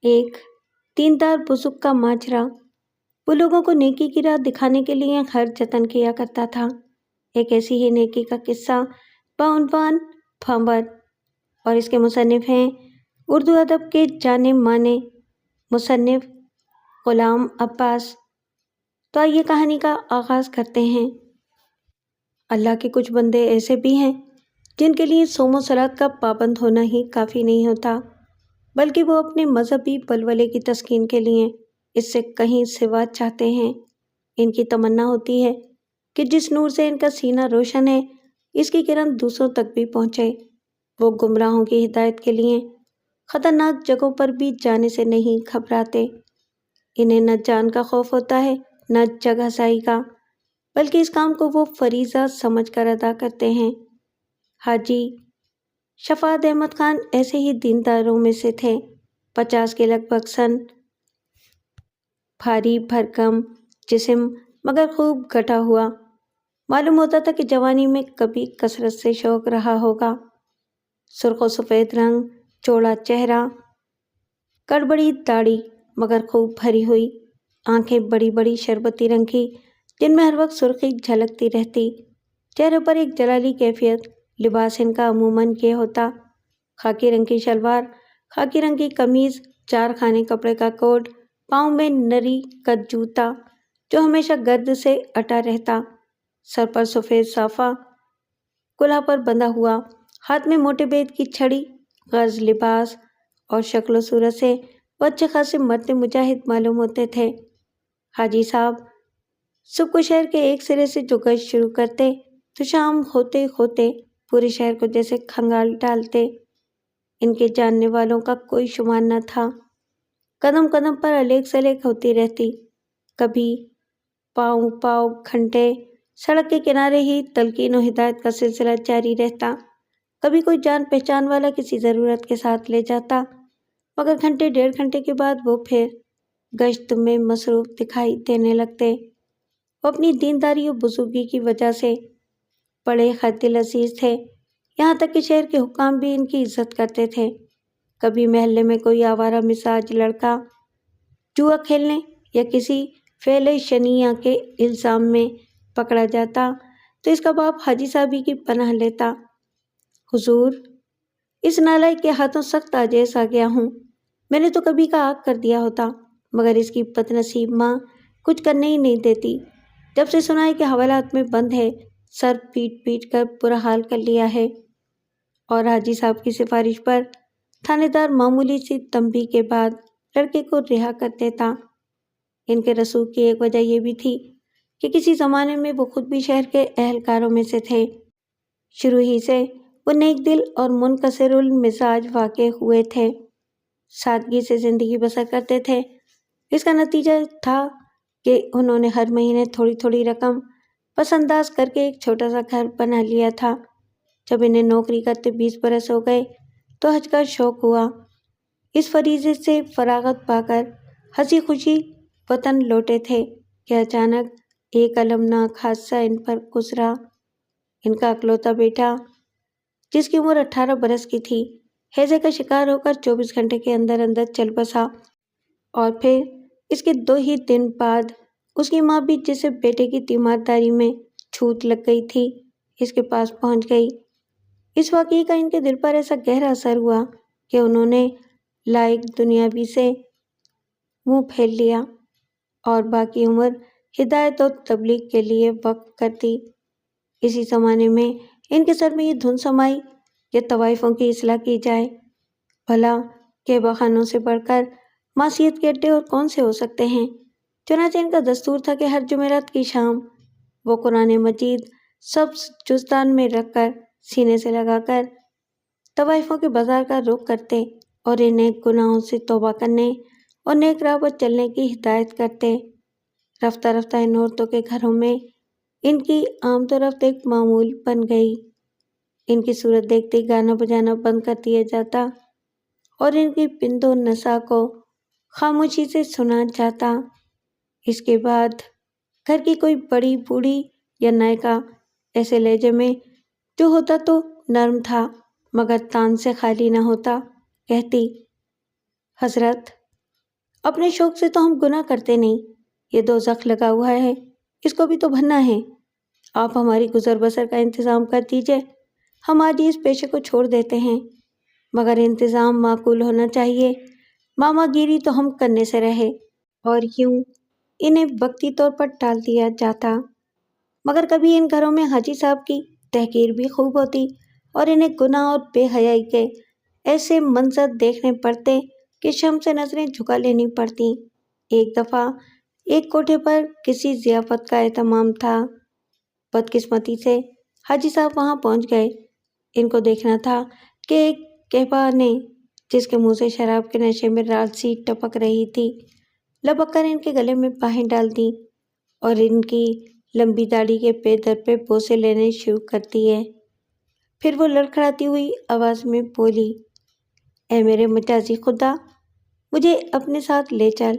ایک دیندار بزرگ کا ماجرا۔ وہ لوگوں کو نیکی کی راہ دکھانے کے لیے ہر جتن کیا کرتا تھا۔ ایک ایسی ہی نیکی کا قصہ بعنوان بھنور، اور اس کے مصنف ہیں اردو ادب کے جانے مانے مصنف غلام عباس۔ تو آئیے کہانی کا آغاز کرتے ہیں۔ اللہ کے کچھ بندے ایسے بھی ہیں جن کے لیے صوم و صلات کا پابند ہونا ہی کافی نہیں ہوتا، بلکہ وہ اپنے مذہبی ولولے کی تسکین کے لیے اس سے کہیں سوا چاہتے ہیں۔ ان کی تمنا ہوتی ہے کہ جس نور سے ان کا سینہ روشن ہے، اس کی کرن دوسروں تک بھی پہنچے۔ وہ گمراہوں کی ہدایت کے لیے خطرناک جگہوں پر بھی جانے سے نہیں گھبراتے۔ انہیں نہ جان کا خوف ہوتا ہے نہ جگہ سائی کا، بلکہ اس کام کو وہ فریضہ سمجھ کر ادا کرتے ہیں۔ حاجی شفاعت احمد خان ایسے ہی دینداروں میں سے تھے۔ 50 کے لگ بھگ سن، بھاری بھرکم جسم مگر خوب گٹھا ہوا۔ معلوم ہوتا تھا کہ جوانی میں کبھی کثرت سے شوق رہا ہوگا۔ سرخ و سفید رنگ، چوڑا چہرہ، کڑبڑی داڑھی مگر خوب بھری ہوئی، آنکھیں بڑی بڑی شربتی رنگ کی جن میں ہر وقت سرخی جھلکتی رہتی، چہرے پر ایک جلالی کیفیت۔ لباس ان کا عموماً یہ ہوتا: خاکی رنگ کی شلوار، خاکی رنگ کی قمیض، 4 خانے کپڑے کا کوٹ، پاؤں میں نری قد جوتا جو ہمیشہ گرد سے اٹا رہتا، سر پر سفید صافہ کلہا پر بندھا ہوا، ہاتھ میں موٹے بید کی چھڑی۔ غرض لباس اور شکل و صورت سے وہ اچھے خاصے مرد مجاہد معلوم ہوتے تھے۔ حاجی صاحب صبح کو شہر کے ایک سرے سے جو گشت شروع کرتے تو شام ہوتے ہوتے پورے شہر کو جیسے کھنگال ڈالتے۔ ان کے جاننے والوں کا کوئی شمار نہ تھا۔ قدم قدم پر الیک سلیک ہوتی رہتی، کبھی پاؤ پاؤ گھنٹے سڑک کے کنارے ہی تلقین و ہدایت کا سلسلہ جاری رہتا، کبھی کوئی جان پہچان والا کسی ضرورت کے ساتھ لے جاتا، مگر گھنٹے 1.5 گھنٹے کے بعد وہ پھر گشت میں مصروف دکھائی دینے لگتے۔ وہ اپنی دینداری و بزرگی کی وجہ سے بڑے خدل عزیز تھے، یہاں تک کہ شہر کے حکام بھی ان کی عزت کرتے تھے۔ کبھی محلے میں کوئی آوارہ مزاج لڑکا جوا کھیلنے یا کسی فعل شنیعہ کے الزام میں پکڑا جاتا تو اس کا باپ حاجی صاحبی کی پناہ لیتا: حضور، اس نالائق کے ہاتھوں سخت عاجز آ گیا ہوں۔ میں نے تو کبھی کا آگ کر دیا ہوتا، مگر اس کی بد نصیب ماں کچھ کرنے ہی نہیں دیتی۔ جب سے سنا ہے کہ حوالات میں بند ہے، سر پیٹ پیٹ کر برا حال کر لیا ہے۔ اور حاجی صاحب کی سفارش پر تھانے دار معمولی سی تنبیہ کے بعد لڑکے کو رہا کر دیتا۔ ان کے رسوخ کی ایک وجہ یہ بھی تھی کہ کسی زمانے میں وہ خود بھی شہر کے اہلکاروں میں سے تھے۔ شروع ہی سے وہ نیک دل اور منکسر المزاج واقع ہوئے تھے، سادگی سے زندگی بسر کرتے تھے۔ اس کا نتیجہ تھا کہ انہوں نے ہر مہینے تھوڑی تھوڑی رقم پس انداز کر کے ایک چھوٹا سا گھر بنا لیا تھا۔ جب انہیں نوکری کرتے 20 برس ہو گئے تو حج کا شوق ہوا۔ اس فریضے سے فراغت پا کر ہنسی خوشی وطن لوٹے تھے کہ اچانک ایک المناک حادثہ ان پر گزرا۔ ان کا اکلوتا بیٹا، جس کی عمر 18 برس کی تھی، ہیضے کا شکار ہو کر 24 گھنٹے کے اندر اندر چل بسا، اور پھر اس کے 2 ہی دن بعد اس کی ماں بھی، جسے بیٹے کی تیمارداری میں چھوت لگ گئی تھی، اس کے پاس پہنچ گئی۔ اس واقعے کا ان کے دل پر ایسا گہرا اثر ہوا کہ انہوں نے لائق دنیاوی سے منہ پھیر لیا اور باقی عمر ہدایت اور تبلیغ کے لیے وقف کر دی۔ اسی زمانے میں ان کے سر میں یہ دھن سمائی کہ طوائفوں کی اصلاح کی جائے۔ بھلا کعبہ خانوں سے بڑھ کر معصیت کے اڈے اور کون سے ہو سکتے ہیں؟ چنانچہ ان کا دستور تھا کہ ہر جمعرات کی شام وہ قرآن مجید سبز جزدان میں رکھ کر سینے سے لگا کر طوائفوں کے بازار کا رخ کرتے اور انہیں گناہوں سے توبہ کرنے اور نیک راہ پر چلنے کی ہدایت کرتے۔ رفتہ رفتہ ان عورتوں کے گھروں میں ان کی آمد و رفت ایک معمول بن گئی۔ ان کی صورت دیکھتے ہی گانا بجانا بند کر دیا جاتا اور ان کی بند و نسا کو خاموشی سے سنا جاتا۔ اس کے بعد گھر کی کوئی بڑی بوڑھی یا نائکا ایسے لہجے میں، جو ہوتا تو نرم تھا مگر تان سے خالی نہ ہوتا، کہتی: حضرت، اپنے شوق سے تو ہم گناہ کرتے نہیں، یہ دوزخ لگا ہوا ہے، اس کو بھی تو بھرنا ہے۔ آپ ہماری گزر بسر کا انتظام کر دیجئے، ہم آج ہی اس پیشے کو چھوڑ دیتے ہیں، مگر انتظام معقول ہونا چاہیے۔ ماما گیری تو ہم کرنے سے رہے اور یوں انہیں وقتی طور پر ٹال دیا جاتا، مگر کبھی ان گھروں میں حاجی صاحب کی تحقیر بھی خوب ہوتی اور انہیں گناہ اور بے حیائی کے ایسے منظر دیکھنے پڑتے کہ شرم سے نظریں جھکا لینی پڑتی۔ ایک دفعہ ایک کوٹھے پر کسی ضیافت کا اہتمام تھا، بدقسمتی سے حاجی صاحب وہاں پہنچ گئے۔ ان کو دیکھنا تھا کہ ایک کہبا نے، جس کے منہ سے شراب کے نشے میں رات سی ٹپک رہی تھی، لپک کر ان کے گلے میں باہیں ڈال دیں اور ان کی لمبی داڑھی کے پے در پہ بوسے لینے شروع کرتی ہے۔ پھر وہ لڑکھڑاتی ہوئی آواز میں بولی، اے میرے مجازی خدا، مجھے اپنے ساتھ لے چل،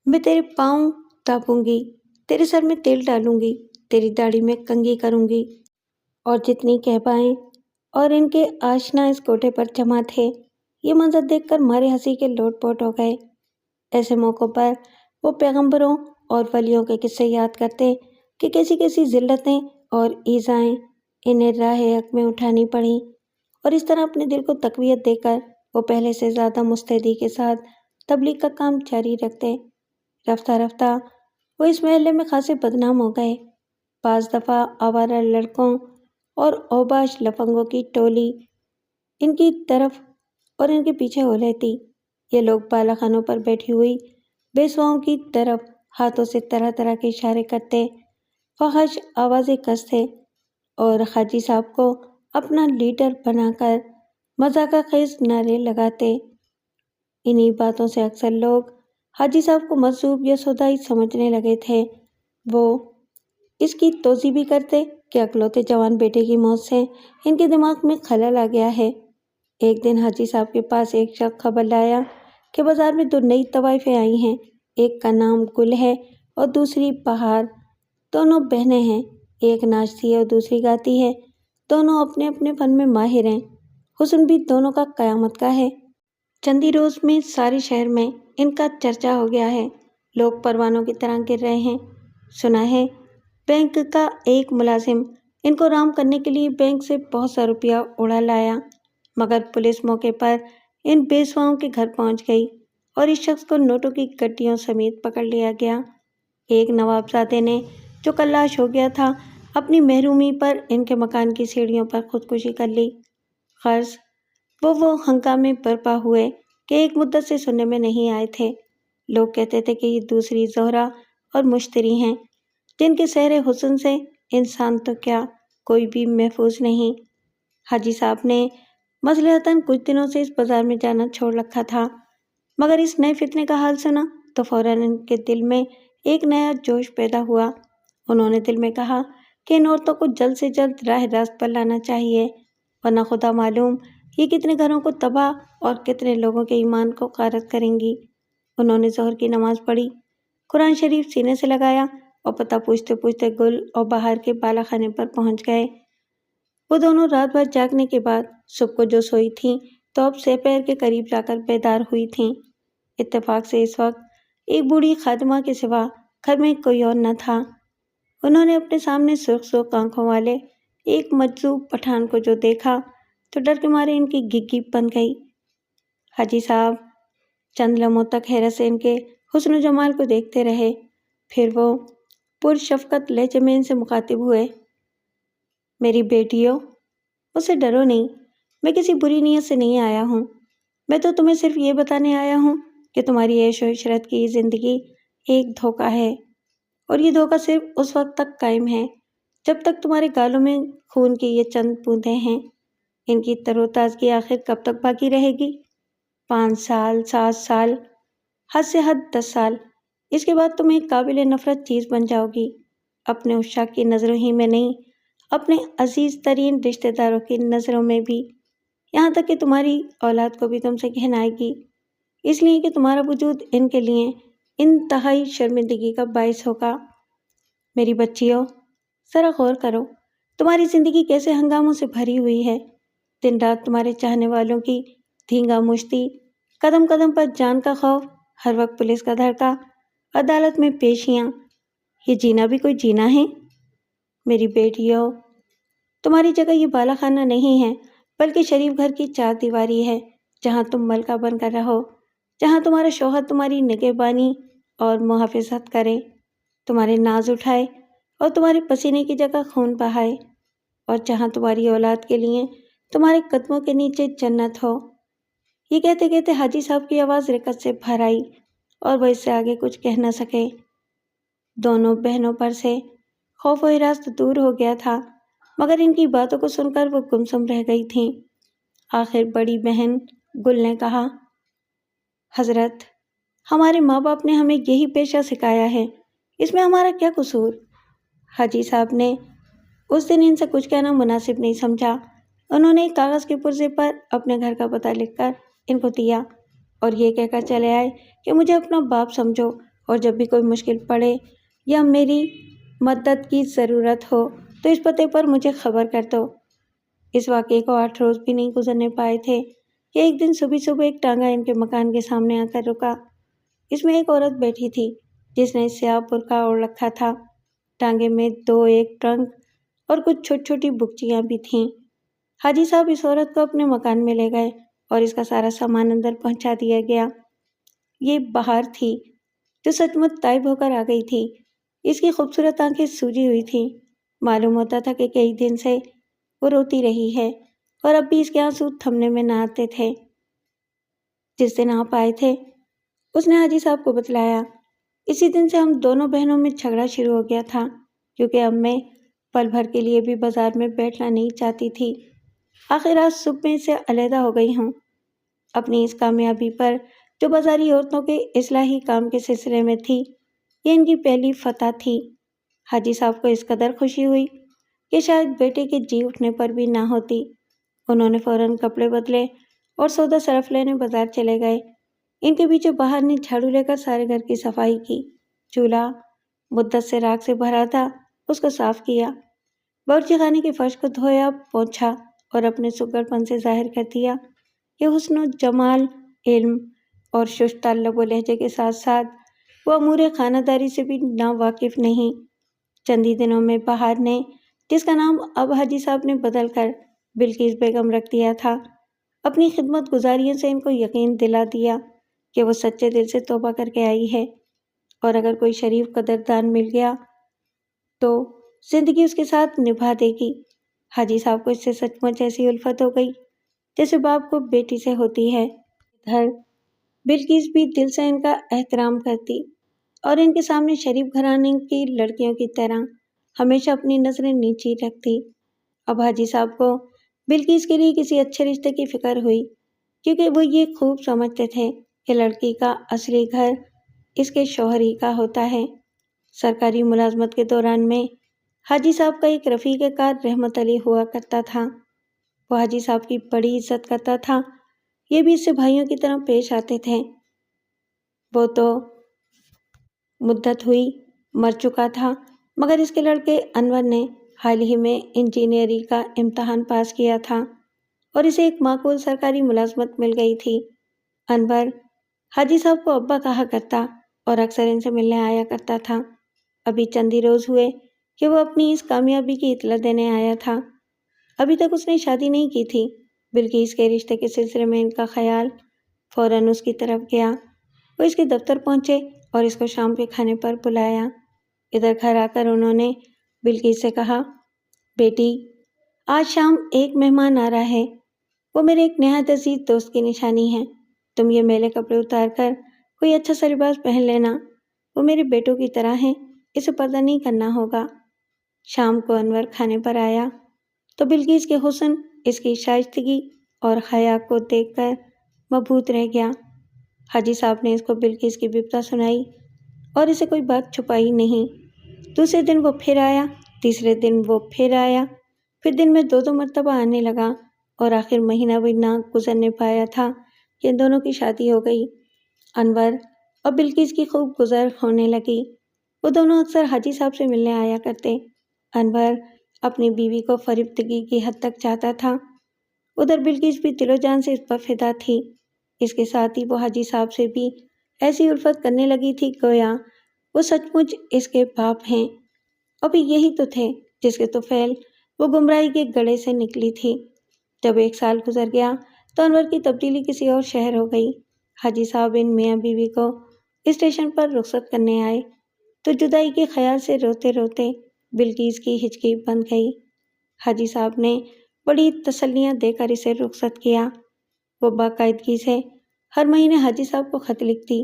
میں تیرے پاؤں تاپوں گی، تیرے سر میں تیل ڈالوں گی، تیری داڑھی میں کنگھی کروں گی۔ اور جتنی کہبائیں اور ان کے آشنا اس کوٹھے پر جمع تھے، یہ منظر دیکھ کر مارے ہنسی کے لوٹ پوٹ ہو گئے۔ ایسے موقعوں پر وہ پیغمبروں اور ولیوں کے قصے یاد کرتے کہ کیسی کیسی ذلتیں اور ایذائیں انہیں راہ حق میں اٹھانی پڑیں، اور اس طرح اپنے دل کو تقویت دے کر وہ پہلے سے زیادہ مستعدی کے ساتھ تبلیغ کا کام جاری رکھتے۔ رفتہ رفتہ وہ اس محلے میں خاصے بدنام ہو گئے۔ بعض دفعہ آوارہ لڑکوں اور اوباش لفنگوں کی ٹولی ان کی طرف اور ان کے پیچھے ہو لیتی۔ یہ لوگ بالا خانوں پر بیٹھی ہوئی بیسواؤں کی طرف ہاتھوں سے طرح طرح کے اشارے کرتے، فحش آوازیں کستے اور حاجی صاحب کو اپنا لیڈر بنا کر مذاقہ خیز نعرے لگاتے۔ انہی باتوں سے اکثر لوگ حاجی صاحب کو مجذوب یا سودائی سمجھنے لگے تھے۔ وہ اس کی توضیح بھی کرتے کہ اکلوتے جوان بیٹے کی موت سے ان کے دماغ میں خلل آ گیا ہے۔ ایک دن حاجی صاحب کے پاس ایک شخص خبر لایا کہ بازار میں 2 نئی طوائفیں آئی ہیں، ایک کا نام گل ہے اور دوسری بہار، دونوں بہنیں ہیں، ایک ناچتی ہے اور دوسری گاتی ہے، دونوں اپنے اپنے فن میں ماہر ہیں، حسن بھی دونوں کا قیامت کا ہے۔ چند ہی روز میں سارے شہر میں ان کا چرچا ہو گیا ہے، لوگ پروانوں کی طرح گر رہے ہیں۔ سنا ہے بینک کا ایک ملازم ان کو رام کرنے کے لیے بینک سے بہت سا روپیہ اڑا لایا، مگر پولیس موقع پر ان بیسواؤں کے گھر پہنچ گئی اور اس شخص کو نوٹوں کی گٹیوں سمیت پکڑ لیا گیا۔ ایک نوابزادے نے، جو کلاش ہو گیا تھا، اپنی محرومی پر ان کے مکان کی سیڑھیوں پر خودکشی کر لی۔ غرض وہ ہنگامے برپا ہوئے کہ ایک مدت سے سننے میں نہیں آئے تھے۔ لوگ کہتے تھے کہ یہ دوسری زہرہ اور مشتری ہیں، جن کے سحر حسن سے انسان تو کیا کوئی بھی محفوظ نہیں۔ حاجی صاحب نے مصلحتاً کچھ دنوں سے اس بازار میں جانا چھوڑ رکھا تھا، مگر اس نئے فتنے کا حال سنا تو فوراً ان کے دل میں ایک نیا جوش پیدا ہوا۔ انہوں نے دل میں کہا کہ ان عورتوں کو جلد سے جلد راہ راست پر لانا چاہیے، ورنہ خدا معلوم یہ کتنے گھروں کو تباہ اور کتنے لوگوں کے ایمان کو غارت کریں گی۔ انہوں نے ظہر کی نماز پڑھی، قرآن شریف سینے سے لگایا اور پتہ پوچھتے پوچھتے گل اور بہار کے بالا خانے پر پہنچ گئے۔ وہ دونوں رات بھر جاگنے کے بعد صبح کو جو سوئی تھیں تو اب سپہر کے قریب جا کر بیدار ہوئی تھیں۔ اتفاق سے اس وقت ایک بوڑھی خادمہ کے سوا گھر میں کوئی اور نہ تھا۔ انہوں نے اپنے سامنے سرخ سرخ آنکھوں والے ایک مجذوب پٹھان کو جو دیکھا تو ڈر کے مارے ان کی گگی بن گئی۔ حاجی صاحب چند لمحوں تک حیرت سے ان کے حسن و جمال کو دیکھتے رہے، پھر وہ پرشفقت لہجے میں ان سے مخاطب ہوئے، میری بیٹیوں، مجھ سے ڈرو نہیں، میں کسی بری نیت سے نہیں آیا ہوں، میں تو تمہیں صرف یہ بتانے آیا ہوں کہ تمہاری عیش و عشرت کی زندگی ایک دھوکہ ہے، اور یہ دھوکہ صرف اس وقت تک قائم ہے جب تک تمہارے گالوں میں خون کی یہ چند بوندیں ہیں۔ ان کی تر و تازگی آخر کب تک باقی رہے گی؟ 5 سال، 7 سال، حد سے حد 10 سال، اس کے بعد تم ایک قابل نفرت چیز بن جاؤ گی، اپنے عشاق کی نظروں ہی میں نہیں، اپنے عزیز ترین رشتہ داروں کی نظروں میں بھی، یہاں تک کہ تمہاری اولاد کو بھی تم سے گھنائے گی، اس لیے کہ تمہارا وجود ان کے لیے انتہائی شرمندگی کا باعث ہوگا۔ میری بچیوں، ذرا غور کرو، تمہاری زندگی کیسے ہنگاموں سے بھری ہوئی ہے، دن رات تمہارے چاہنے والوں کی دھینگا مشتی، قدم قدم پر جان کا خوف، ہر وقت پولیس کا دھڑکا، عدالت میں پیشیاں، یہ جینا بھی کوئی جینا ہے؟ میری بیٹیوں، تمہاری جگہ یہ بالا خانہ نہیں ہے، بلکہ شریف گھر کی چار دیواری ہے، جہاں تم ملکہ بن کر رہو، جہاں تمہارا شوہر تمہاری نگہبانی اور محافظت کرے، تمہارے ناز اٹھائے اور تمہارے پسینے کی جگہ خون بہائے، اور جہاں تمہاری اولاد کے لیے تمہارے قدموں کے نیچے جنت ہو۔ یہ کہتے کہتے حاجی صاحب کی آواز رکت سے بھر آئی اور وہ اس سے آگے کچھ کہہ نہ سکے۔ دونوں بہنوں پر سے خوف و ہراس تو دور ہو گیا تھا، مگر ان کی باتوں کو سن کر وہ گمسم رہ گئی تھیں۔ آخر بڑی بہن گل نے کہا، حضرت، ہمارے ماں باپ نے ہمیں یہی پیشہ سکھایا ہے، اس میں ہمارا کیا قصور؟ حاجی صاحب نے اس دن ان سے کچھ کہنا مناسب نہیں سمجھا۔ انہوں نے ایک کاغذ کے پرزے پر اپنے گھر کا پتہ لکھ کر ان کو دیا اور یہ کہہ کر چلے آئے کہ مجھے اپنا باپ سمجھو، اور جب بھی کوئی مشکل پڑے یا میری مدد کی ضرورت ہو تو اس پتے پر مجھے خبر کر دو۔ اس واقعے کو 8 روز بھی نہیں گزرنے پائے تھے کہ ایک دن صبح صبح ایک ٹانگا ان کے مکان کے سامنے آ کر رکا۔ اس میں ایک عورت بیٹھی تھی جس نے سیاہ برقع اوڑھ رکھا تھا۔ ٹانگے میں 2 ایک ٹرنک اور کچھ چھوٹی چھوٹی بکچیاں بھی تھیں۔ حاجی صاحب اس عورت کو اپنے مکان میں لے گئے اور اس کا سارا سامان اندر پہنچا دیا گیا۔ یہ بہار تھی جو سچ مچ تائب ہو کر آ گئی تھی۔ اس کی خوبصورت آنکھیں سوجی ہوئی تھیں۔ معلوم ہوتا تھا کہ کئی دن سے وہ روتی رہی ہے اور اب بھی اس کے آنسو تھمنے میں نہ آتے تھے۔ جس دن آپ آئے تھے اس نے حاجی صاحب کو بتلایا۔ اسی دن سے ہم دونوں بہنوں میں جھگڑا شروع ہو گیا تھا، کیونکہ اب میں پل بھر کے لیے بھی بازار میں بیٹھنا نہیں چاہتی تھی۔ آخر آج صبح میں سے علیحدہ ہو گئی ہوں۔ اپنی اس کامیابی پر جو بازاری عورتوں کے اصلاحی کام کے سلسلے میں تھی، یہ ان کی پہلی فتح تھی۔ حاجی صاحب کو اس قدر خوشی ہوئی کہ شاید بیٹے کے جی اٹھنے پر بھی نہ ہوتی۔ انہوں نے فوراً کپڑے بدلے اور سودا صرف لینے بازار چلے گئے۔ ان کے پیچھے باہر نے جھاڑو لے کر سارے گھر کی صفائی کی۔ چولہا مدت سے راکھ سے بھرا تھا، اس کو صاف کیا۔ باورچی خانے کے فرش کو دھویا، پونچھا اور اپنے سگڑ پن سے ظاہر کر دیا کہ حسن و جمال، علم اور ششتر لب و لہجے کے ساتھ ساتھ وہ امور خانہ داری سے بھی ناواقف نہیں۔ چندی دنوں میں بہار نے، جس کا نام اب حاجی صاحب نے بدل کر بلقیس بیگم رکھ دیا تھا، اپنی خدمت گزاریوں سے ان کو یقین دلا دیا کہ وہ سچے دل سے توبہ کر کے آئی ہے، اور اگر کوئی شریف قدردان مل گیا تو زندگی اس کے ساتھ نبھا دے گی۔ حاجی صاحب کو اس سے سچ مچ ایسی الفت ہو گئی جیسے باپ کو بیٹی سے ہوتی ہے۔ ادھر بلقیس بھی دل سے ان کا احترام کرتی اور ان کے سامنے شریف گھرانے کی لڑکیوں کی طرح ہمیشہ اپنی نظریں نیچی رکھتی۔ اب حاجی صاحب کو بلقیس کے لیے کسی اچھے رشتے کی فکر ہوئی، کیونکہ وہ یہ خوب سمجھتے تھے کہ لڑکی کا اصلی گھر اس کے شوہر ہی کا ہوتا ہے۔ سرکاری ملازمت کے دوران میں حاجی صاحب کا ایک رفیق کار رحمت علی ہوا کرتا تھا۔ وہ حاجی صاحب کی بڑی عزت کرتا تھا، یہ بھی اس سے بھائیوں کی طرح پیش آتے تھے۔ وہ تو مدت ہوئی مر چکا تھا، مگر اس کے لڑکے انور نے حال ہی میں انجینئرنگ کا امتحان پاس کیا تھا اور اسے ایک معقول سرکاری ملازمت مل گئی تھی۔ انور حاجی صاحب کو ابا کہا کرتا اور اکثر ان سے ملنے آیا کرتا تھا۔ ابھی چند ہی روز ہوئے کہ وہ اپنی اس کامیابی کی اطلاع دینے آیا تھا۔ ابھی تک اس نے شادی نہیں کی تھی۔ بلقیس کے رشتے کے سلسلے میں ان کا خیال فوراً اس کی طرف گیا۔ وہ اس کے دفتر پہنچے اور اس کو شام کے کھانے پر بلایا۔ ادھر گھر آ کر انہوں نے بلقیس سے کہا، بیٹی، آج شام ایک مہمان آ رہا ہے، وہ میرے ایک نہایت عزیز دوست کی نشانی ہے۔ تم یہ میلے کپڑے اتار کر کوئی اچھا سا لباس پہن لینا، وہ میرے بیٹوں کی طرح ہے، اسے پردہ نہیں کرنا ہوگا۔ شام کو انور کھانے پر آیا تو بلقیس کے حسن، اس کی شائستگی اور حیا کو دیکھ کر مبہوت رہ گیا۔ حاجی صاحب نے اس کو بلقیس کی بپتا سنائی اور اسے کوئی بات چھپائی نہیں۔ دوسرے دن وہ پھر آیا، تیسرے دن وہ پھر آیا، پھر دن میں 2 مرتبہ آنے لگا اور آخر مہینہ بھی نہ گزرنے پایا تھا کہ ان دونوں کی شادی ہو گئی۔ انور اور بلقیس کی خوب گزر ہونے لگی۔ وہ دونوں اکثر حاجی صاحب سے ملنے آیا کرتے۔ انور اپنی بیوی کو فریبتگی کی حد تک چاہتا تھا، ادھر بلقیس بھی دل و جان سے اس پر فدا تھی۔ اس کے ساتھ ہی وہ حاجی صاحب سے بھی ایسی الفت کرنے لگی تھی گویا وہ سچ مچ اس کے باپ ہیں، ابھی یہی تو تھے جس کے طفیل وہ گمراہی کے گڑھے سے نکلی تھی۔ جب 1 سال گزر گیا تو انور کی تبدیلی کسی اور شہر ہو گئی۔ حاجی صاحب ان میاں بیوی کو اسٹیشن پر رخصت کرنے آئے تو جدائی کے خیال سے روتے روتے بلقیس کی ہچکی بند گئی۔ حاجی صاحب نے بڑی تسلیاں دے کر اسے رخصت کیا۔ وہ باقاعدگی سے ہر مہینے حاجی صاحب کو خط لکھتی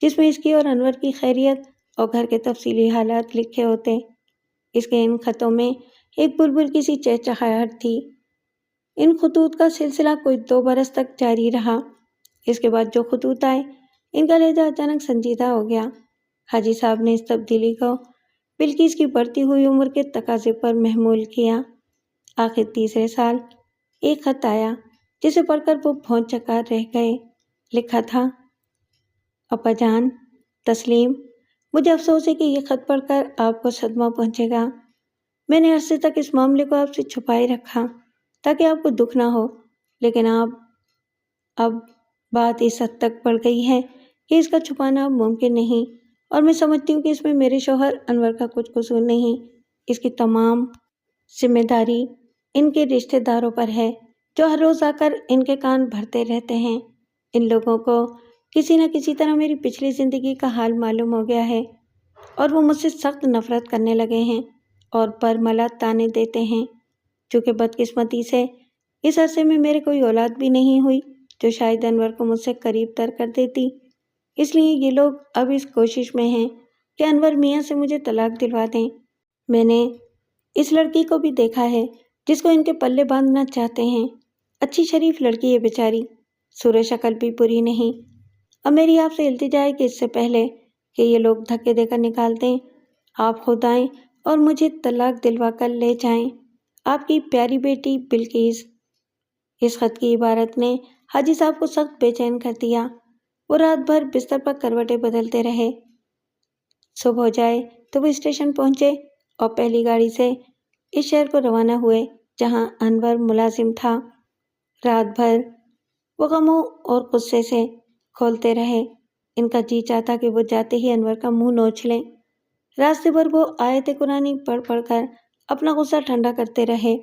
جس میں اس کی اور انور کی خیریت اور گھر کے تفصیلی حالات لکھے ہوتے۔ اس کے ان خطوں میں ایک بلبل کی سی چہچہاہٹ تھی۔ ان خطوط کا سلسلہ کوئی 2 برس تک جاری رہا۔ اس کے بعد جو خطوط آئے ان کا لہجہ اچانک سنجیدہ ہو گیا۔ حاجی صاحب نے اس تبدیلی کو بلقیس کی بڑھتی ہوئی عمر کے تقاضے پر محمول کیا۔ آخر تیسرے سال ایک خط آیا جسے پڑھ کر وہ بھونچ چکار رہ گئے۔ لکھا تھا: ابا جان، تسلیم، مجھے افسوس ہے کہ یہ خط پڑھ کر آپ کو صدمہ پہنچے گا۔ میں نے عرصے تک اس معاملے کو آپ سے چھپائے رکھا تاکہ آپ کو دکھ نہ ہو، لیکن اب بات اس حد تک بڑھ گئی ہے کہ اس کا چھپانا اب ممکن نہیں، اور میں سمجھتی ہوں کہ اس میں میرے شوہر انور کا کچھ قصور نہیں۔ اس کی تمام ذمہ داری ان کے رشتہ داروں پر ہے جو ہر روز آ کر ان کے کان بھرتے رہتے ہیں۔ ان لوگوں کو کسی نہ کسی طرح میری پچھلی زندگی کا حال معلوم ہو گیا ہے اور وہ مجھ سے سخت نفرت کرنے لگے ہیں اور برملا تانے دیتے ہیں۔ چونکہ بدقسمتی سے اس عرصے میں میرے کوئی اولاد بھی نہیں ہوئی جو شاید انور کو مجھ سے قریب تر کر دیتی، اس لیے یہ لوگ اب اس کوشش میں ہیں کہ انور میاں سے مجھے طلاق دلوا دیں۔ میں نے اس لڑکی کو بھی دیکھا ہے جس کو ان کے پلے باندھنا چاہتے ہیں۔ اچھی شریف لڑکی ہے بیچاری، صورت شکل بھی بری نہیں۔ اب میری آپ سے التجا ہے کہ اس سے پہلے کہ یہ لوگ دھکے دے کر نکال دیں، آپ خود آئیں اور مجھے طلاق دلوا کر لے جائیں۔ آپ کی پیاری بیٹی بلقیس۔ اس خط کی عبارت نے حاجی صاحب کو سخت بے چین کر دیا۔ وہ رات بھر بستر پر کروٹیں بدلتے رہے۔ صبح ہو جائے تو وہ اسٹیشن پہنچے اور پہلی گاڑی سے اس شہر کو روانہ ہوئے جہاں انور ملازم تھا۔ رات بھر وہ غموں اور غصے سے کھولتے رہے۔ ان کا جی چاہتا کہ وہ جاتے ہی انور کا منہ نوچ لیں۔ راستے بھر وہ آیت قرآنی پڑھ پڑھ کر اپنا غصہ ٹھنڈا کرتے رہے۔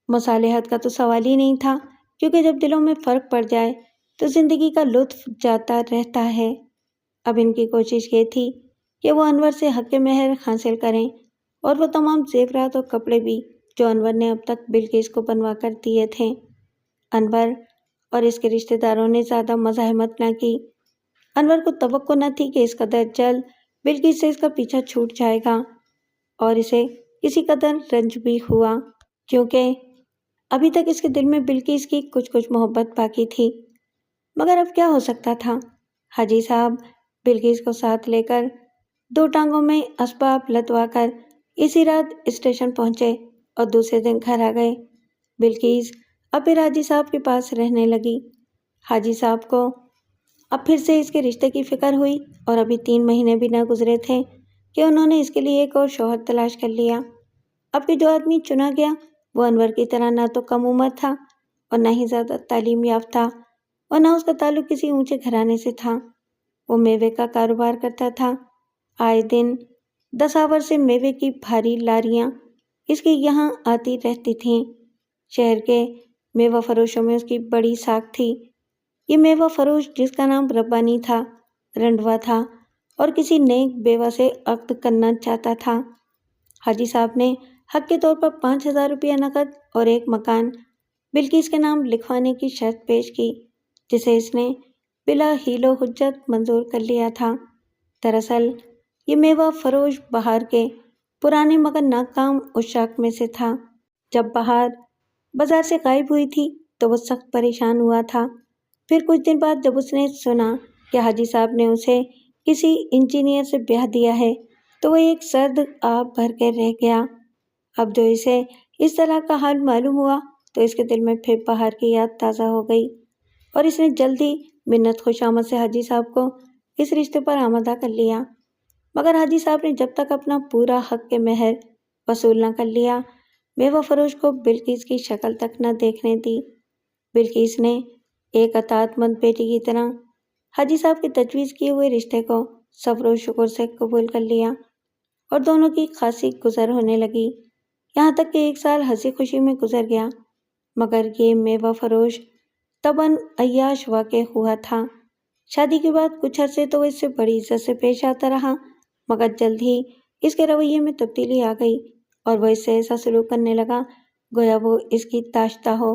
مصالحت کا تو سوال ہی نہیں تھا، کیونکہ جب دلوں میں فرق پڑ جائے تو زندگی کا لطف جاتا رہتا ہے۔ اب ان کی کوشش یہ تھی کہ وہ انور سے حق مہر حاصل کریں اور وہ تمام زیورات اور کپڑے بھی جو انور نے اب تک بلقیس کو بنوا کر دیے تھے۔ انور اور اس کے رشتہ داروں نے زیادہ مزاحمت نہ کی۔ انور کو توقع نہ تھی کہ اس قدر جلد بلقیس سے اس کا پیچھا چھوٹ جائے گا، اور اسے کسی قدر رنج بھی ہوا، کیونکہ ابھی تک اس کے دل میں بلقیس کی کچھ محبت باقی تھی۔ مگر اب کیا ہو سکتا تھا؟ حاجی صاحب بلقیس کو ساتھ لے کر 2 ٹانگوں میں اسباب لدوا کر اسی رات اسٹیشن پہنچے اور دوسرے دن گھر آ گئے۔ بلقیس اب پھر حاجی صاحب کے پاس رہنے لگی۔ حاجی صاحب کو اب پھر سے اس کے رشتے کی فکر ہوئی، اور ابھی 3 مہینے بھی نہ گزرے تھے کہ انہوں نے اس کے لیے ایک اور شوہر تلاش کر لیا۔ اب کہ جو آدمی چنا گیا وہ انور کی طرح نہ تو کم عمر تھا اور نہ ہی زیادہ تعلیم یافتہ، اور نہ اس کا تعلق کسی اونچے گھرانے سے تھا۔ وہ میوے کا کاروبار کرتا تھا۔ آئے دن 10 آور سے میوے کی بھاری لاریاں اس کے یہاں آتی رہتی تھیں۔ شہر کے میوہ فروشوں میں اس کی بڑی ساکھ تھی۔ یہ میوہ فروش جس کا نام ربانی تھا، رنڈوا تھا اور کسی نیک بیوہ سے عقد کرنا چاہتا تھا۔ حاجی صاحب نے حق کے طور پر 5,000 روپیہ نقد اور ایک مکان بلقیس کے نام لکھوانے کی شرط پیش کی، جسے اس نے بلا حیل و حجت منظور کر لیا تھا۔ دراصل یہ میوہ فروش بہار کے پرانے مگر ناکام عشاق میں سے تھا۔ جب بہار بازار سے غائب ہوئی تھی تو وہ سخت پریشان ہوا تھا۔ پھر کچھ دن بعد جب اس نے سنا کہ حاجی صاحب نے اسے کسی انجینئر سے بیاہ دیا ہے تو وہ ایک سرد آب بھر کے رہ گیا۔ اب جو اسے اس طرح کا حال معلوم ہوا تو اس کے دل میں پھر بہار کی یاد تازہ ہو گئی، اور اس نے جلد ہی منت خوشامد سے حاجی صاحب کو اس رشتے پر آمادہ کر لیا۔ مگر حاجی صاحب نے جب تک اپنا پورا حق کے مہر وصول نہ کر لیا، میوہ فروش کو بلقیس کی شکل تک نہ دیکھنے دی۔ بلقیس نے ایک اطاعت مند بیٹی کی طرح حاجی صاحب کے تجویز کیے ہوئے رشتے کو صبر و شکر سے قبول کر لیا اور دونوں کی خاصی گزر ہونے لگی، یہاں تک کہ 1 سال ہنسی خوشی میں گزر گیا۔ مگر یہ میوہ فروش طبعاً عیاش واقع ہوا تھا۔ شادی کے بعد کچھ عرصے تو وہ اس سے بڑی عزت سے پیش آتا رہا، مگر جلد ہی اس کے رویے میں تبدیلی آ گئی اور وہ اس سے ایسا سلوک کرنے لگا گویا وہ اس کی تاشتہ ہو۔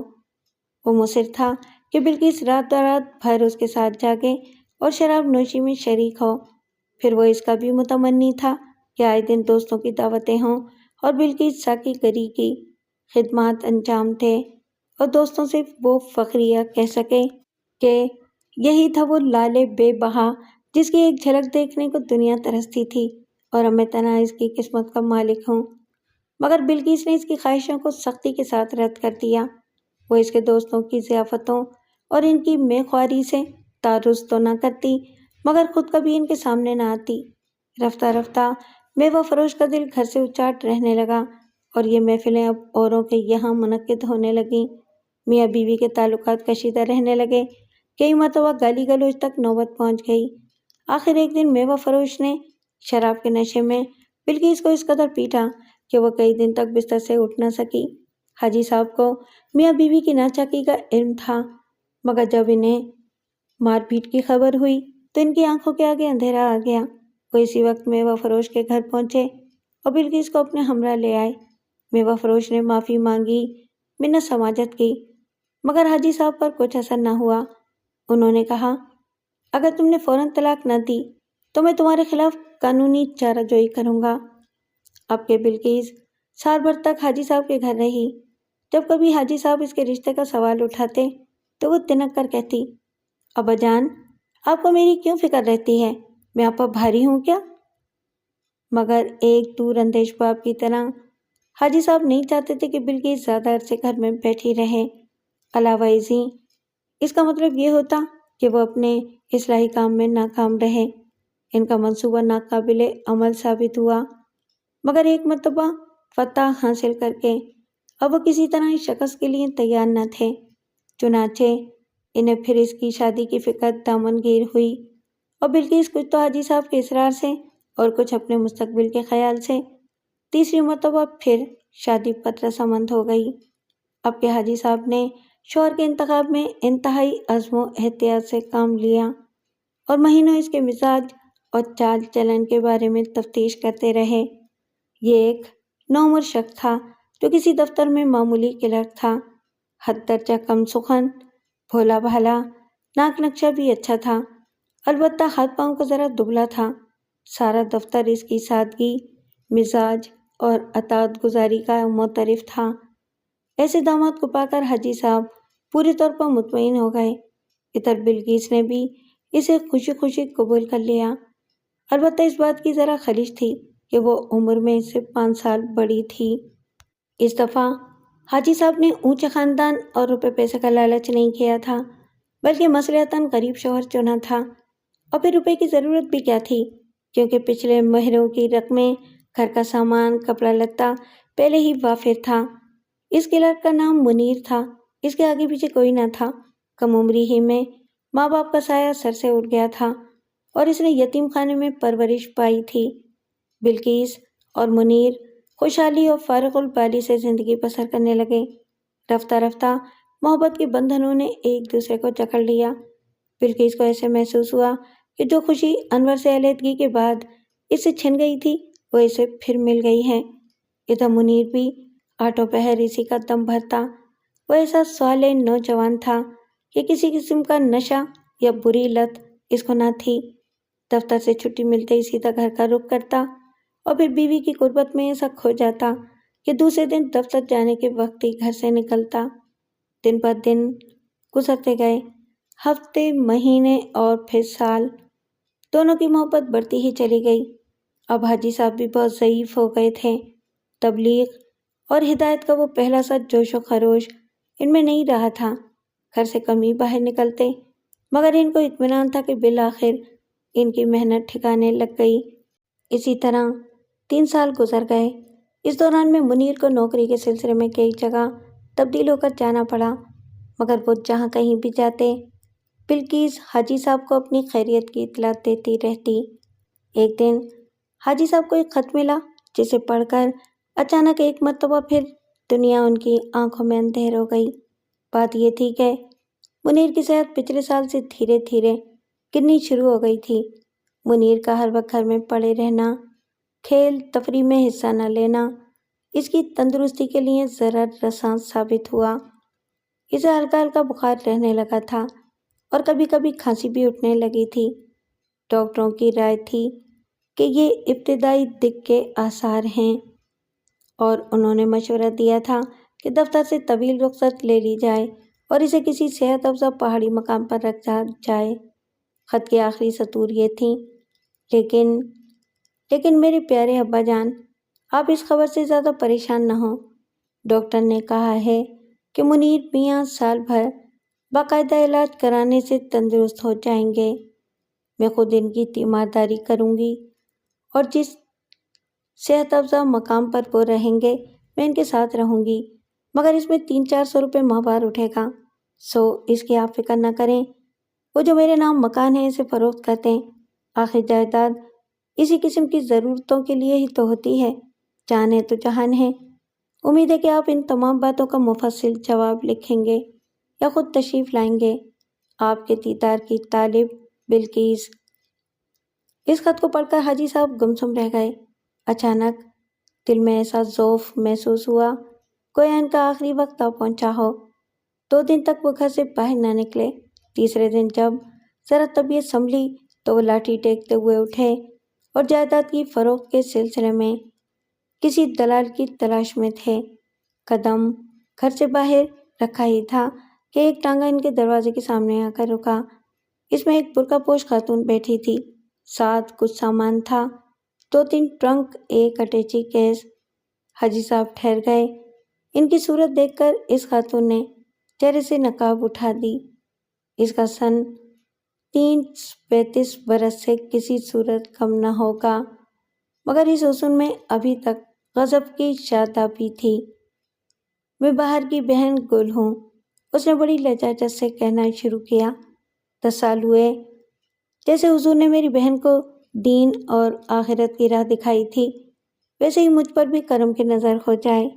وہ مصر تھا کہ بلکہ رات رات بھر اس کے ساتھ جاگے اور شراب نوشی میں شریک ہو۔ پھر وہ اس کا بھی متمنی تھا کہ آئے دن دوستوں کی دعوتیں ہوں اور بلکہ ساقی گری کی خدمات انجام دے اور دوستوں سے وہ فخریہ کہہ سکے کہ یہی تھا وہ لالے بے بہا جس کی ایک جھلک دیکھنے کو دنیا ترستی تھی اور میں تنہا اس کی قسمت کا مالک ہوں۔ مگر بلقیس نے اس کی خواہشوں کو سختی کے ساتھ رد کر دیا۔ وہ اس کے دوستوں کی ضیافتوں اور ان کی مے خواری سے تعرض تو نہ کرتی، مگر خود کبھی ان کے سامنے نہ آتی۔ رفتہ رفتہ میوہ فروش کا دل گھر سے اچاٹ رہنے لگا اور یہ محفلیں اب اوروں کے یہاں منعقد ہونے لگیں۔ میاں بیوی کے تعلقات کشیدہ رہنے لگے، کئی مرتبہ گالی گلوچ تک نوبت پہنچ گئی۔ آخر ایک دن میوہ فروش نے شراب کے نشے میں بلقیس کو اس قدر پیٹا کہ وہ کئی دن تک بستر سے اٹھ نہ سکی۔ حاجی صاحب کو میاں بیوی کی ناچاکی کا علم تھا، مگر جب انہیں مار پیٹ کی خبر ہوئی تو ان کی آنکھوں کے آگے اندھیرا آ گیا۔ وہ اسی وقت میوہ فروش کے گھر پہنچے اور بلقیس کو اپنے ہمراہ لے آئے۔ میوہ فروش نے معافی مانگی، منت سماجت کی، مگر حاجی صاحب پر کچھ اثر نہ ہوا۔ انہوں نے کہا، اگر تم نے فوراً طلاق نہ دی تو میں تمہارے خلاف قانونی چارہ جوئی کروں گا۔ اب کہ بلقیس سال بھر تک حاجی صاحب کے گھر رہی، جب کبھی حاجی صاحب اس کے رشتے کا سوال اٹھاتے تو وہ تنک کر کہتی، ابا جان، آپ کو میری کیوں فکر رہتی ہے؟ میں آپ پر بھاری ہوں کیا؟ مگر ایک دور اندیش باپ کی طرح حاجی صاحب نہیں چاہتے تھے کہ بلقیس زیادہ عرصے گھر میں بیٹھی رہے۔ علاوہ ازیں اس کا مطلب یہ ہوتا کہ وہ اپنے اصلاحی کام میں ناکام رہے۔ ان کا منصوبہ ناقابل عمل ثابت ہوا، مگر ایک مرتبہ فتح حاصل کر کے اب وہ کسی طرح اس شکست کے لیے تیار نہ تھے۔ چنانچہ انہیں پھر اس کی شادی کی فکر دامن گیر ہوئی اور بلقیس کچھ تو حاجی صاحب کے اصرار سے اور کچھ اپنے مستقبل کے خیال سے تیسری مرتبہ پھر شادی پر رضامند ہو گئی۔ اب کہ حاجی صاحب نے شوہر کے انتخاب میں انتہائی عزم و احتیاط سے کام لیا اور مہینوں اس کے مزاج اور چال چلن کے بارے میں تفتیش کرتے رہے۔ یہ ایک نوعمر شخص تھا جو کسی دفتر میں معمولی کلرک تھا، حد درجہ کم سخن، بھولا بھالا، ناک نقشہ بھی اچھا تھا، البتہ ہاتھ پاؤں کا ذرا دبلا تھا۔ سارا دفتر اس کی سادگی، مزاج اور اطاعت گزاری کا معترف تھا۔ ایسے داماد کو پا کر حاجی صاحب پورے طور پر مطمئن ہو گئے۔ ادھر بلقیس نے بھی اسے خوشی خوشی قبول کر لیا، البتہ اس بات کی ذرا خلش تھی کہ وہ عمر میں اس سے 5 سال بڑی تھی۔ اس دفعہ حاجی صاحب نے اونچے خاندان اور روپے پیسے کا لالچ نہیں کیا تھا، بلکہ مصلحتاً غریب شوہر چنا تھا۔ اور پھر روپے کی ضرورت بھی کیا تھی، کیونکہ پچھلے مہروں کی رقمیں، گھر کا سامان، کپڑا لتا پہلے ہی وافر تھا۔ اس کلرک کا نام منیر تھا، اس کے آگے پیچھے کوئی نہ تھا۔ کم عمری ہی میں ماں باپ کا سایہ سر سے اٹھ گیا تھا اور اس نے یتیم خانے میں پرورش پائی تھی۔ بلقیس اور منیر خوشحالی اور فارغ البالی سے زندگی بسر کرنے لگے۔ رفتہ رفتہ محبت کے بندھنوں نے ایک دوسرے کو جکڑ لیا۔ بلقیس کو ایسے محسوس ہوا کہ جو خوشی انور سے علیحدگی کے بعد اس سے چھن گئی تھی وہ اسے پھر مل گئی ہے۔ ادھر منیر بھی آٹھوں پہر اسی کا دم بھرتا۔ وہ ایسا صالح نوجوان تھا کہ کسی قسم کا نشہ یا بری لت اس کو نہ تھی۔ دفتر سے چھٹی ملتے ہی سیدھا گھر کا رخ کرتا اور پھر بیوی کی قربت میں ایسا کھو جاتا کہ دوسرے دن دفتر جانے کے وقت ہی گھر سے نکلتا۔ دن پر دن گزرتے گئے، ہفتے، مہینے اور پھر سال، دونوں کی محبت بڑھتی ہی چلی گئی۔ اب حاجی صاحب بھی بہت ضعیف ہو گئے تھے۔ تبلیغ اور ہدایت کا وہ پہلا سا جوش و خروش ان میں نہیں رہا تھا۔ گھر سے کم ہی باہر نکلتے، مگر ان کو اطمینان تھا کہ بالآخر ان کی محنت ٹھکانے لگ گئی۔ اسی طرح 3 سال گزر گئے۔ اس دوران میں منیر کو نوکری کے سلسلے میں کئی جگہ تبدیل ہو کر جانا پڑا، مگر وہ جہاں کہیں بھی جاتے بلکیز حاجی صاحب کو اپنی خیریت کی اطلاع دیتی رہتی۔ ایک دن حاجی صاحب کو ایک خط ملا جسے پڑھ کر اچانک ایک مرتبہ پھر دنیا ان کی آنکھوں میں اندھیر ہو گئی۔ بات یہ تھی کہ منیر کی صحت پچھلے سال سے دھیرے دھیرے گرنی شروع ہو گئی تھی۔ منیر کا ہر وقت گھر میں پڑے رہنا، کھیل تفریح میں حصہ نہ لینا اس کی تندرستی کے لیے ضرر رساں ثابت ہوا۔ اسے ہلکا ہلکا بخار رہنے لگا تھا اور کبھی کبھی کھانسی بھی اٹھنے لگی تھی۔ ڈاکٹروں کی رائے تھی کہ یہ ابتدائی دق کے آثار ہیں اور انہوں نے مشورہ دیا تھا کہ دفتر سے طویل رخصت لے لی جائے اور اسے کسی صحت افزا پہاڑی مقام پر رکھا جائے۔ خط کی آخری سطور یہ تھیں، لیکن میرے پیارے ابا جان، آپ اس خبر سے زیادہ پریشان نہ ہوں۔ ڈاکٹر نے کہا ہے کہ منیر میاں سال بھر باقاعدہ علاج کرانے سے تندرست ہو جائیں گے۔ میں خود ان کی تیمارداری کروں گی اور جس صحت افزا مقام پر وہ رہیں گے میں ان کے ساتھ رہوں گی، مگر اس میں 300-400 روپے ماہوار اٹھے گا، سو اس کی آپ فکر نہ کریں۔ وہ جو میرے نام مکان ہے اسے فروخت کر دیں، آخر جائیداد اسی قسم کی ضرورتوں کے لیے ہی تو ہوتی ہے، جان ہے تو جہان ہے۔ امید ہے کہ آپ ان تمام باتوں کا مفصل جواب لکھیں گے یا خود تشریف لائیں گے۔ آپ کے دیدار کی طالب بلقیس۔ اس خط کو پڑھ کر حاجی صاحب گمسم رہ گئے۔ اچانک دل میں ایسا ذوف محسوس ہوا گویا ان کا آخری وقت آ پہنچا ہو۔ 2 دن تک وہ گھر سے باہر نہ نکلے۔ تیسرے دن جب ذرا طبیعت سنبھلی تو وہ لاٹھی ٹیکتے ہوئے اٹھے اور جائیداد کی فروخت کے سلسلے میں کسی دلال کی تلاش میں تھے۔ قدم گھر سے باہر رکھا ہی تھا کہ ایک ٹانگا ان کے دروازے کے سامنے آ کر رکا۔ اس میں ایک برقع پوش خاتون بیٹھی تھی، ساتھ کچھ سامان تھا، 2-3 ٹرنک، ایک اٹیچی کیس۔ حاجی صاحب ٹھہر گئے۔ ان کی صورت دیکھ کر اس خاتون نے چہرے سے نقاب اٹھا دی۔ اس کا سن 30-35 برس سے کسی صورت کم نہ ہوگا، مگر اس حسن میں ابھی تک غضب کی شادابی تھی۔ میں باہر کی بہن گل ہوں، اس نے بڑی لجاجت سے کہنا شروع کیا۔ 10 سال ہوئے جیسے حضور نے میری بہن کو دین اور آخرت کی راہ دکھائی تھی، ویسے ہی مجھ پر بھی کرم کی نظر ہو جائے۔